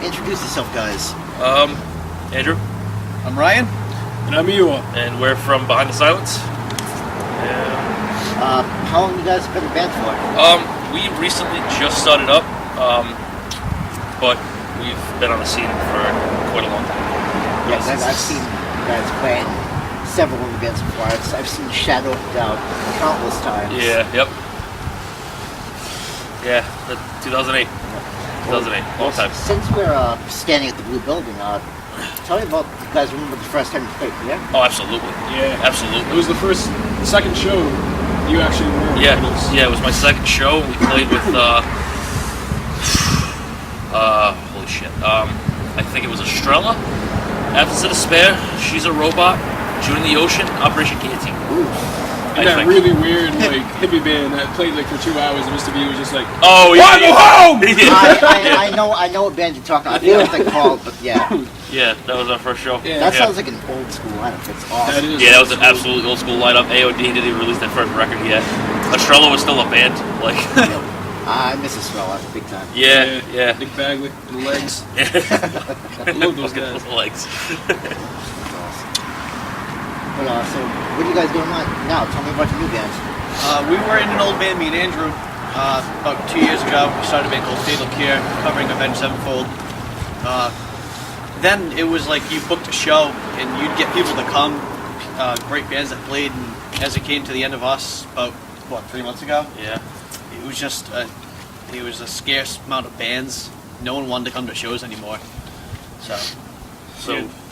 Introduce yourself, guys. Andrew. I'm Ryan. And I'm Ewa. And we're from Behind the Silence. How long you guys been in band for? We recently just started up, but we've been on the scene for quite a long time. Yes, I've seen you guys play in several of the bands before. I've seen Shadow of Doubt countless times. Yeah, yep. Yeah, 2008. 2008, long time. Since we're standing at the Blue Building, tell me about, you guys remember the first time you played, yeah? Oh, absolutely. Yeah. Absolutely. It was the second show you actually were. Yeah, it was my second show. We played with, holy shit. I think it was Estrella, Absence of Despair, She's a Robot, June in the Ocean, Operation Guillotine. And that really weird, hippie band that played, for 2 hours, and Mr. B was just like, oh, yeah. Go home! I know what band you're talking about. I forget what they're called, but yeah. Yeah, that was our first show. Yeah. That sounds like an old school lineup. It's awesome. That was an absolutely old school lineup. AOD didn't even release that first record yet. Estrella was still a band. I miss Estrella big time. Yeah. Nick Bagley and the Legs. I love those guys. The Legs. But, so what are you guys doing now? Tell me about your new bands. We were in an old band, me and Andrew, about 2 years ago. We started a band called Fatal Cure, covering Avenged Sevenfold. Then it was like you booked a show and you'd get people to come, great bands that played, and as it came to the end of us, about, 3 months ago? Yeah. It was just, it was a scarce amount of bands. No one wanted to come to shows anymore. So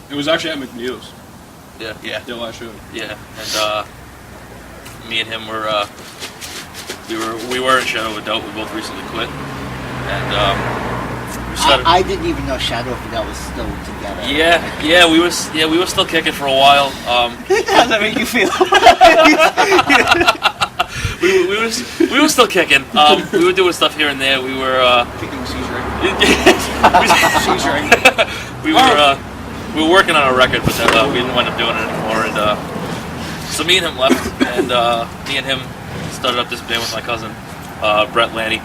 it was actually at McNeil's. Yeah. The last show. Yeah, and me and him we were in Shadow of Doubt. We both recently quit, and we started. I didn't even know Shadow of Doubt was still together. Yeah, we were still kicking for a while. How does that make you feel? we were still kicking. We were doing stuff here and there. We were Kicking, seizuring. We were working on a record, but then, we didn't wind up doing it anymore. And so me and him left, and me and him started up this band with my cousin, Brett Lanny.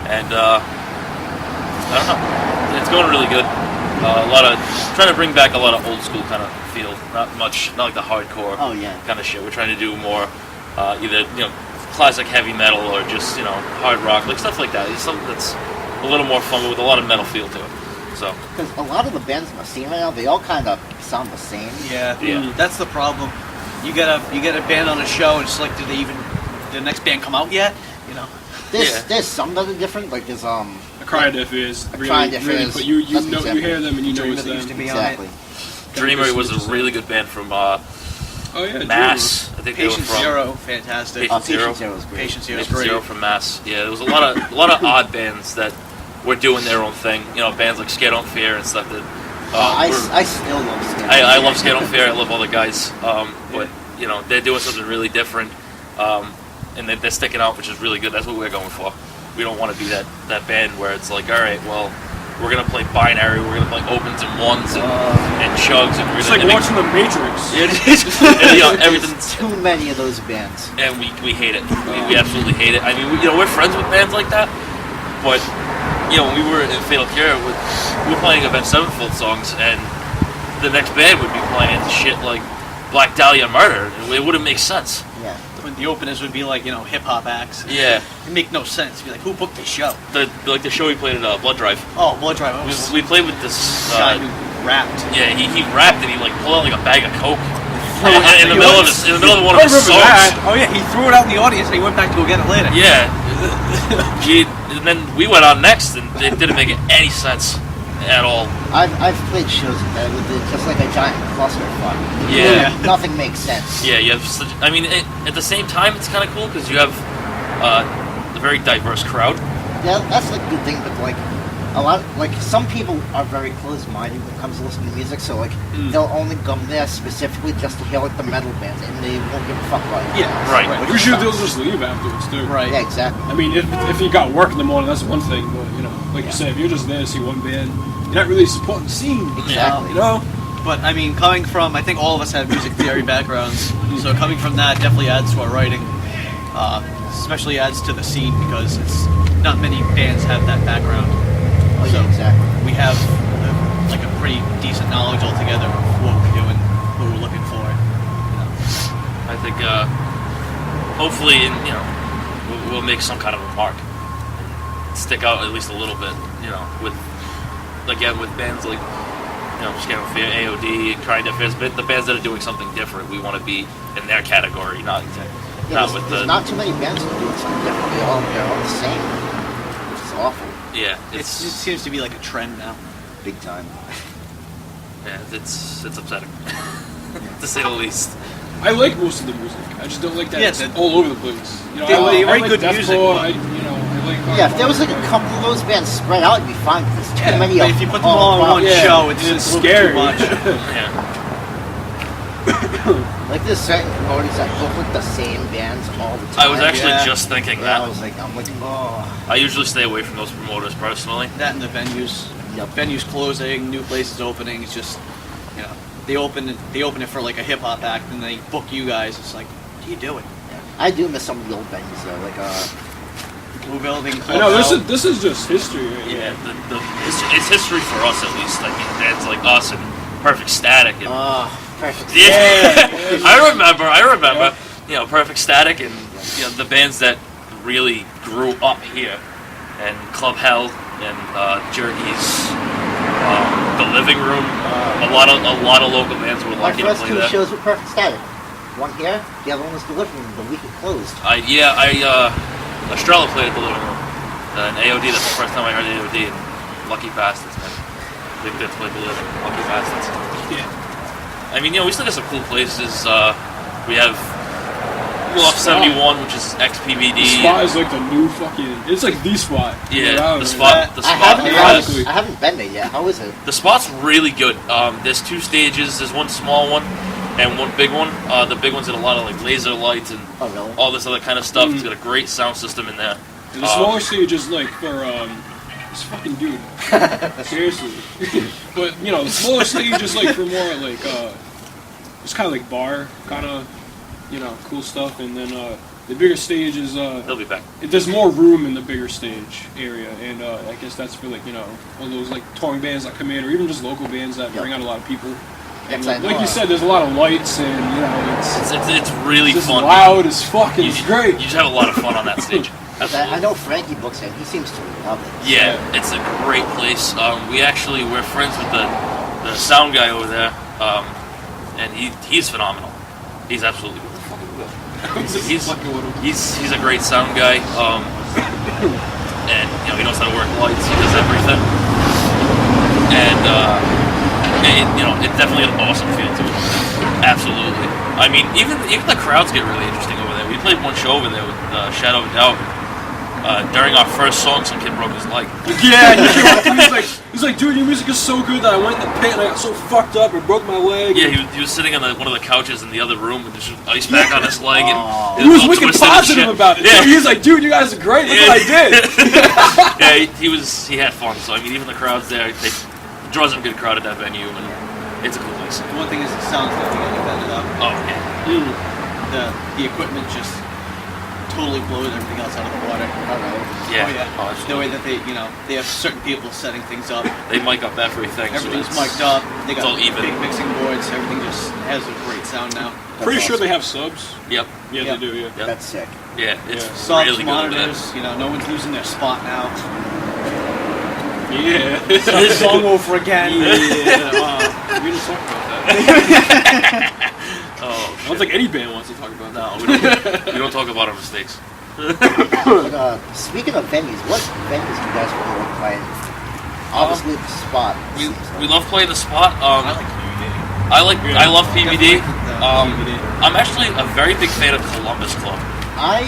And I don't know, it's going really good. Trying to bring back a lot of old school kind of feel. Not like the hardcore kind of shit. We're trying to do more either classic heavy metal or just hard rock, stuff like that. It's something that's a little more fun with a lot of metal feel to it. So, because a lot of the bands in the scene right now, they all kind of sound the same. Yeah. That's the problem. You get a band on a show, and it's like, did the next band come out yet? There's some that are different. Like there's A Cry Deaf is really, but you hear them and you know it's them. Exactly. Dreamer was a really good band from Mass. Dreamer. I think they were Patient from Zero, fantastic. Patient Zero was great. Patient Zero is Patient great. Zero from Mass. Yeah, there was a lot of odd bands that were doing their own thing. Bands like Scared on Fear and stuff that. I still love Scared. I love Scared on Fear. I love all the guys, but they're doing something really different, and they're sticking out, which is really good. That's what we're going for. We don't want to be that band where it's like, all right, well, we're gonna play binary, we're gonna play opens and ones and chugs, and we're it's like watching The Matrix. Everything's too many of those bands, and we hate it. We absolutely hate it. I mean, we're friends with bands like that, but when we were in Fatal Cure, we were playing Avenged Sevenfold songs, and the next band would be playing shit like Black Dahlia Murder. It wouldn't make sense. Yeah. When the openers would be like, hip hop acts. Yeah. It'd make no sense. It'd be like, who booked this show? The show we played at Blood Drive. Oh, Blood Drive. We played with this guy who rapped. Yeah, he rapped and he pulled out like a bag of coke in the middle of one of his songs. That. Oh yeah, he threw it out in the audience and he went back to go get it later. Yeah. And then we went on next, and it didn't make any sense at all. I've played shows like that with just like a giant clusterfuck. Yeah. Nothing makes sense. Yeah, you have at the same time, it's kind of cool because you have a very diverse crowd. Yeah, that's the good thing, but some people are very close-minded when it comes to listening to music, so they'll only come there specifically just to hear the metal bands, and they won't give a fuck about it. Yeah, right. Usually they'll just leave afterwards too. Right. Yeah, exactly. I mean, if you got work in the morning, that's one thing, but you said, if you're just there to see one band, you're not really supporting the scene. Exactly. But I mean, coming from, I think all of us have music theory backgrounds, so coming from that definitely adds to our writing. Especially adds to the scene because not many bands have that background. Oh, So yeah, exactly. we have like a pretty decent knowledge altogether of what we're doing, what we're looking for. I think hopefully, we'll make some kind of a mark, stick out at least a little bit. With bands like Scam Fear, AOD, Crying Deaf Ears, the bands that are doing something different. We want to be in their category, not Yeah, not with there's the not too many bands that are doing something different. They're all the same, which is awful. yeah. It just seems to be like a trend now. Big time. It's upsetting to say the least. I like most of the music. I just don't like that Yeah, it's the- all over the place. They I write like good deathcore, music, I but- like. Yeah, if there was like a couple of those bands spread out, it'd be fine. There's too Yeah, many but of if you them put them all on one Yeah, show, it's it's just a little scary. too much. Yeah. Like there's certain promoters that book with the same bands all the time. I was actually Yeah. just thinking Yeah, that. I'm like, oh. I usually stay away from those promoters personally. That and the venues. Yep. Venues closing, new places opening. It's just, they open it for like a hip hop act, and they book you guys. It's like, what are you doing? I do miss some of the old venues though, like Blue Building. I know Clubhouse. this is just history. Right Yeah, it's history for us at least. I mean, bands like us and Perfect Static and perfect. yeah. I remember. Perfect Static and the bands that really grew up here, and Club Hell and Jerky's, the Living Room. A lot of local bands were My lucky to first play two there. shows were Perfect Static. One here, the other one was the living room the week it closed. Estrella played at the Living Room. And AOD, that's the first time I heard AOD. And Lucky Bastards, man. Big Bits played the Living Room. Lucky Bastards. Yeah. I mean, we still got some cool places. We have Loft 71, which is ex-PVD. The Spot is like the new fucking. It's like the Spot. Yeah, Around, the right? spot. The I spot. ironically. I haven't been there yet. How is it? The spot's really good. There's two stages. There's one small one and one big one. The big one's got a lot of like laser lights and Oh really? all this other kind of stuff. It's got a great sound system in there. And the smaller stage is like for this fucking dude. Seriously. But the smaller stage is like for more like it's kind of like bar kind of cool stuff, and then the bigger stage is They'll be back. there's more room in the bigger stage area, and I guess that's for like all those like touring bands that come in, or even just local bands that bring out a lot of people. And Yes, I know. like you said, there's a lot of lights, and It's really it's just fun. loud as fuck, and it's great. You just have a lot of fun on that stage. I know Frankie books it. He seems to love it. Yeah, it's a great place. We're friends with the sound guy over there, and he's phenomenal. He's absolutely he's a great sound guy, and he knows how to work lights. He does everything, and it's definitely an awesome feel to it. Absolutely. I mean, even the crowds get really interesting over there. We played one show over there with Shadow of a Doubt. During our first song, some kid broke his leg. Yeah, he came up to me, he's like, dude, your music is so good that I went in the pit and I got so fucked up and broke my leg. Yeah, he was sitting on one of the couches in the other room with just ice pack on his leg, and He was all wicked twisted and positive shit. about it. Yeah, He was like, dude, you guys are great. Look what I did. yeah, he had fun. So I mean, even the crowds there, it draws a good crowd at that venue, and it's a cool place. The one thing is, it sounds like getting better up. Oh yeah, The equipment just totally blows everything else out of the water. yeah. Oh yeah. Oh, The way that they have certain people setting things up. they mic up everything. Everything's so mic'd up. They it's got all even. big mixing boards. Everything just has a great sound now. Pretty sure they awesome. have subs. Yep. Yeah, Yep. they do, yeah. Yep. That's sick. Yeah, it's Yeah. Subs, really good over there. monitors. No one's losing their spot now. Yeah. This song over again. We didn't talk about that. Oh, I don't think any band wants to talk about that. no, we don't talk about our mistakes. But, speaking of venues, what venues do you guys really like playing? Obviously, the spot. We love playing the spot. I like PVD. I love PVD. PVD. I'm actually a very big fan of Columbus Club. I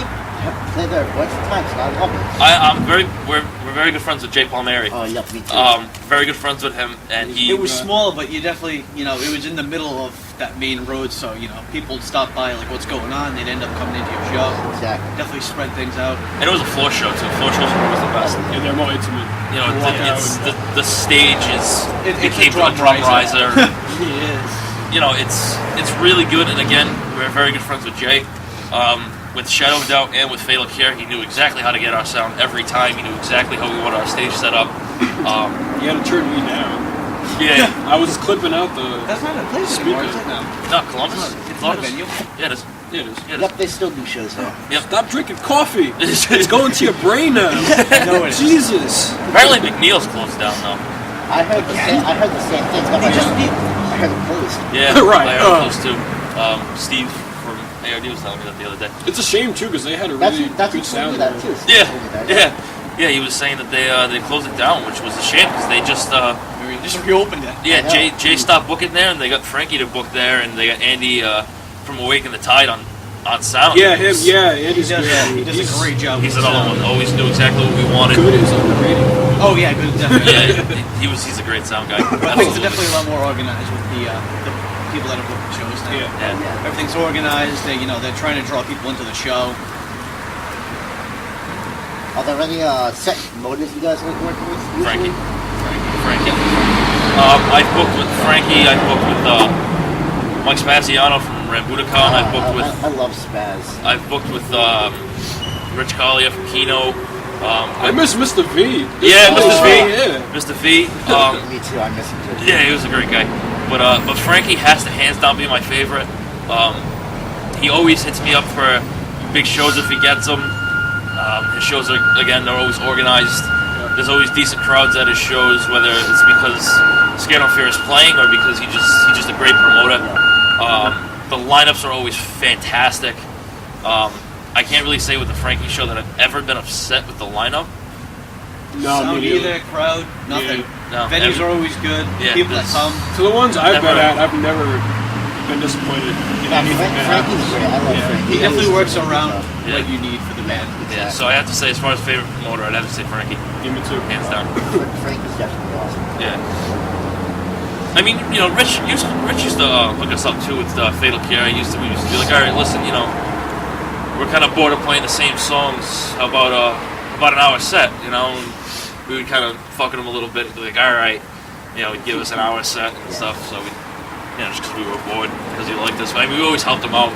have played there a bunch of times, and I love it. We're very good friends with Jay Palmieri. Oh, yeah, me too. Very good friends with him, and he. It was small, but you definitely, it was in the middle of that main road, so, people would stop by, like, what's going on, they'd end up coming into your show. Exactly. Definitely spread things out. And it was a floor show too. Floor shows are always the best. Yeah, they're more intimate. It's the stage is It's became a drum a drum riser. riser. It is. It's really good, and again, we're very good friends with Jay. with Shadow of Doubt and with Fatal Cure, he knew exactly how to get our sound every time. He knew exactly how we wanted our stage set up. You had to turn me down. Yeah. I was clipping out the. That's not a place Speaker. anymore, is it? No. No, Columbus. It's not a venue. Yeah, it is. Yeah, it is. Yeah, it Yep, they still do shows there. Yep. Stop drinking coffee. is. It's going to your brain now. No, it is. Jesus. Apparently McNeil's closed down though. I heard the same thing. They just need. I heard it closed. Yeah, Right, I heard those too. Steve from ARD was telling me that the other day. It's a shame too because they had a That's really what good told me sound. that too. Yeah, Told me that, yeah. He was saying that they closed it down, which was a shame because they just Just reopened it. yeah, I know. Jay stopped booking there, and they got Frankie to book there, and they got Andy from Awaken the Tide on sound. Yeah, him. Yeah, He Andy's does, good. he does a great job. He's with another sound. one. Always knew exactly what we wanted. Good is underrated. Oh yeah, good. Definitely. Yeah, he's a great sound guy. Things are definitely a lot more organized with the people that are booking shows now. Yeah. Yeah. Everything's organized. They're trying to draw people into the show. Are there any set promoters you guys like working with? usually? Frankie. I've booked with Frankie. I've booked with Mike Spaziano from Rambuticon. I've booked with. I love Spaz. I've booked with Rich Collier from Kino. I miss Mr. V. Yeah, Mr. V. Yeah. Mr. V. Me too. I miss him too. Yeah, he was a great guy. But Frankie has to hands down be my favorite. He always hits me up for big shows if he gets them. His shows are they're always organized. There's always decent crowds at his shows, whether it's because Scared No Fear is playing or because he's just a great promoter. The lineups are always fantastic. I can't really say with the Frankie show that I've ever been upset with the lineup. No, Sound me neither. either, crowd, nothing. No, Venues are always good. Yeah, People that there's- come. To the ones I've Never. been at, I've never been disappointed in Yeah, anything that Frankie's happens. great. I love Yeah. Frankie. He definitely always works does a good around job. Yeah. what you need for the band. Yeah, so I have to say, as far as favorite promoter, I'd have to say Frankie, Give me two. hands down. Frankie's definitely awesome. Yeah. I mean, Rich used to hook us up too with Fatal Cure. We used to be like, all right, listen, we're kind of bored of playing the same songs. How about an hour set? And we would kind of fuck with him a little bit. Be like, all right, he'd give us an hour set and stuff. So we, just because we were bored because he liked us. I mean, we always helped him out.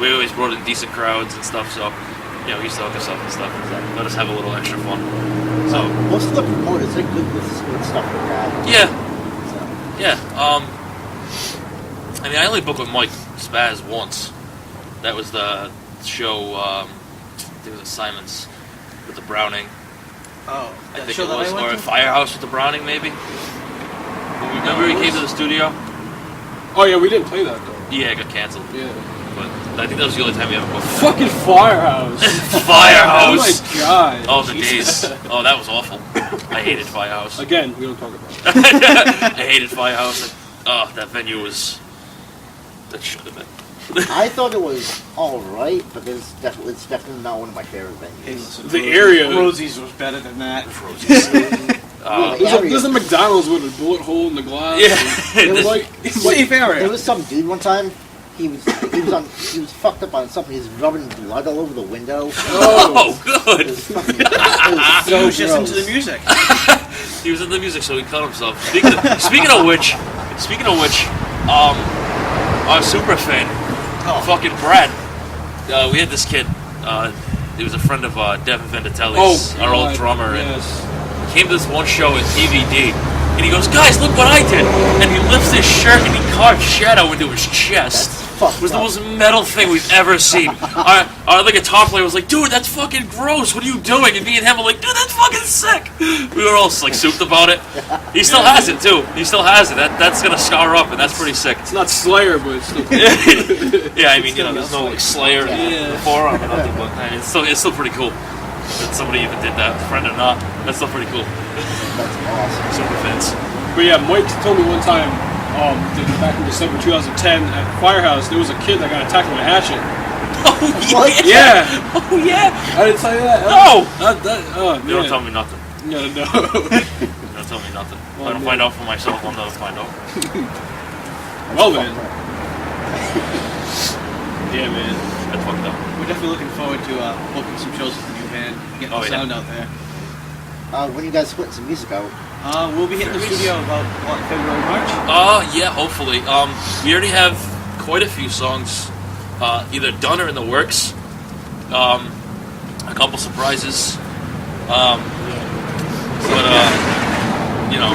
We always brought in decent crowds and stuff. So he used to hook us up and stuff. And let us have a little extra fun. So Most of the promoters, they're good with stuff like that. yeah. So, Yeah, I mean, I only booked with Mike Spaz once. That was the show, I think it was at Simon's with the Browning. Oh, I that think show it that was, I or went a to? Firehouse with the Browning, maybe? Remember he came to the studio? Oh yeah, we didn't play that though. Yeah, it got canceled. Yeah. But I think that was the only time we ever booked. Fucking Firehouse. Firehouse! Oh my god. Oh, the days. Oh, that was awful. I hated Firehouse. Again, we don't talk about it. I hated Firehouse. That venue was... That should have been. I thought it was all right, but it's definitely not one of my favorite venues. The area. Rosie's was better than that. There's a McDonald's with a bullet hole in the glass. Yeah. It was Like, Safe area. There was some dude one time. He was fucked up on something. He was rubbing blood all over the window. Oh, It good. was fucking. It was He so was just gross. into the music. He was in the music, so he cut himself. Speaking of which, our super fan, fucking Brad. We had this kid. He was a friend of Devin Vendatelli's, our old God, drummer, Yes. and came to this one show at DVD. And he goes, guys, look what I did! And he lifts his shirt and he carved Shadow into his chest. That's fucked It was the up. most metal thing we've ever seen. Our other guitar player was like, dude, that's fucking gross. What are you doing? And me and him were like, dude, that's fucking sick. We were all like souped about it. He still has it too. He still has it. That's gonna scar up, and that's pretty sick. It's not Slayer, but it's still cool. Yeah, I mean, there's no like Slayer in the forearm or nothing, but I mean, it's still pretty cool that somebody even did that, friend or not. That's still pretty cool. That's awesome. Super fans. But yeah, Mike told me one time, back in December 2010 at Firehouse, there was a kid that got attacked with a hatchet. Oh What? yeah. Yeah. Oh yeah. I didn't tell you that. No. Oh, You don't man. tell me nothing. No. You don't tell me nothing. If Well, I don't man. find out for myself, I'll never find out. Well then. Yeah, man. That's fucked up. We're definitely looking forward to booking some shows with the new band, getting Oh, the yeah. sound out there. When you guys putting some music out? We'll be hitting the studio about February, March. Yeah, hopefully. We already have quite a few songs either done or in the works. a couple surprises. But you know,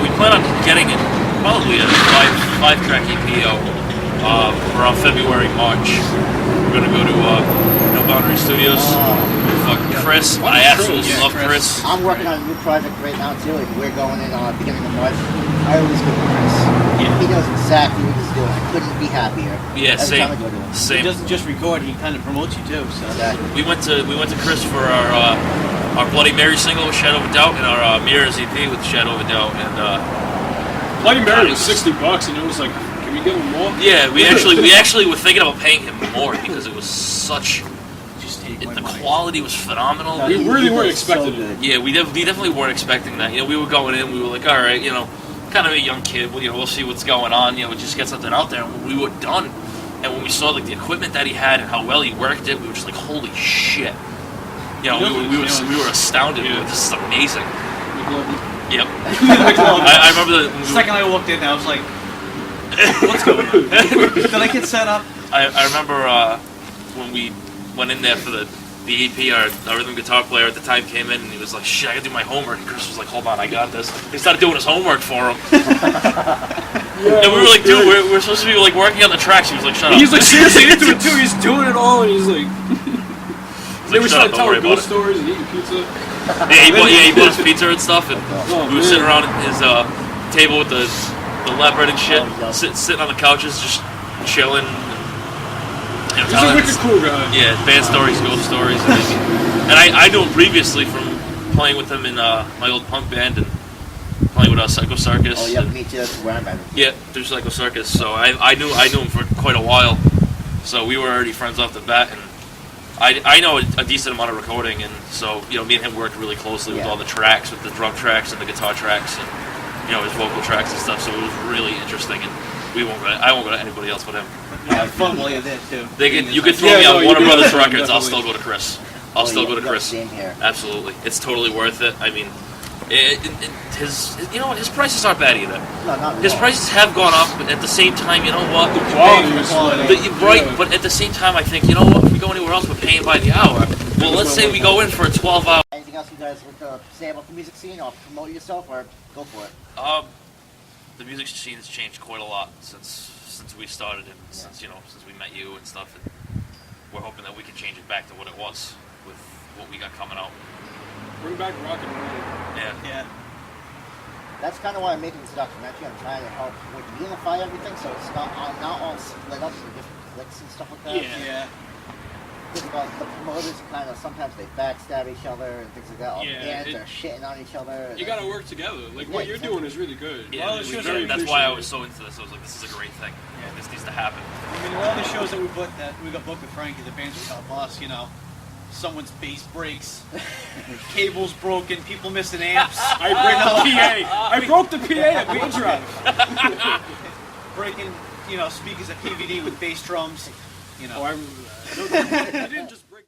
we plan on getting it probably a five-track EP around February, March. We're gonna go to No Boundary Studios. Fucking Chris, I absolutely love Chris. I'm working on a new project right now too, and we're going in beginning of March. I always go to Chris. Yeah. He knows exactly what he's doing. I couldn't be happier. Yeah, Every same. time I go to him. He Same. doesn't just record; he kind of promotes you too. So Exactly. We went to Chris for our Bloody Mary single with Shadow of a Doubt and our Mirrors EP with Shadow of a Doubt, and Bloody Mary was $60, and it was like, can we give him more? yeah, we actually were thinking about paying him more because it was such. just take my The money. quality was phenomenal. No, We really He weren't does so expecting good. it. Yeah, we definitely weren't expecting that. You know, we were going in, we were like, all right, you know, kind of a young kid. Well, you know, we'll see what's going on. You know, just get something out there. And we were done. And when we saw like the equipment that he had and how well he worked it, we were just like, holy shit. You know, we were astounded. We were, this is amazing. Yep. I remember The second I walked in, I was like, "What's going on? Did I get set up?" I remember when we went in there for the EP, our rhythm guitar player at the time came in and he was like, shit, I gotta do my homework. And Chris was like, hold on, I got this. He started doing his homework for him. And we were like, dude, we're supposed to be like working on the tracks. He was like, shut up. He's like, seriously, he's doing it too. He's doing it all, and he's like, He's they like, were shut up, trying to don't tell worry him about ghost it. stories and eating pizza. Yeah, he bought us pizza and stuff, and Oh, we were man. sitting around his table with the leopard and shit, Oh, yeah. sitting on the couches, just chilling. You know, He's a telling wicked us- cool guy. Yeah, band stories, ghost stories. And I knew him previously from playing with him in my old punk band and playing with Psycho Circus. Oh, yeah, and- me too. That's where I'm at. yeah, through Psycho Circus. So I knew him for quite a while. So we were already friends off the bat, and I know a decent amount of recording, and so you know me and him worked really closely with Yeah. all the tracks, with the drum tracks and the guitar tracks, and you know his vocal tracks and stuff. So it was really interesting, and I won't go to anybody else but him. You had fun while you're there too. You could throw Yeah, me no, on you Warner could. Brothers Records. I'll Definitely. still go to Chris. I'll Oh, still yeah, go to yeah, Chris. Same here. Absolutely, it's totally worth it. I mean, his you know what, his prices aren't bad either. No, not at His all. prices have gone up, but at the same time, you know what? The quality the was quality. Right, Yeah. but at the same time, I think, you know what? If we go anywhere else, we're paying by the hour. Well, let's say we go in for a 12-hour. Anything else you guys want to say about the music scene, or promote yourself, or go for it? The music scene has changed quite a lot since we started, and since we met you and stuff. And we're hoping that we can change it back to what it was with what we got coming out. Bring back rock and roll. Yeah. Yeah. That's kind of why I'm making this documentary. I'm trying to help like unify everything, so it's not all split up into different cliques and stuff like that. Yeah. Because the promoters kind of sometimes they backstab each other and things like that. All Yeah, bands are shitting on each other. You gotta work together. Like, what you're doing is really good. Yeah, Well, it it's was just very- very that's why I appreciated. was so into this. I was like, this is a great thing. Yeah. This needs to happen. I mean, all the shows that we got booked with Frankie, the bands without boss, you know, someone's bass breaks, cables broken, people missing amps, I break the PA. I broke the PA at Main Drive. breaking, you know, speakers at PVD with bass drums, you know. Oh, I remember that. I didn't just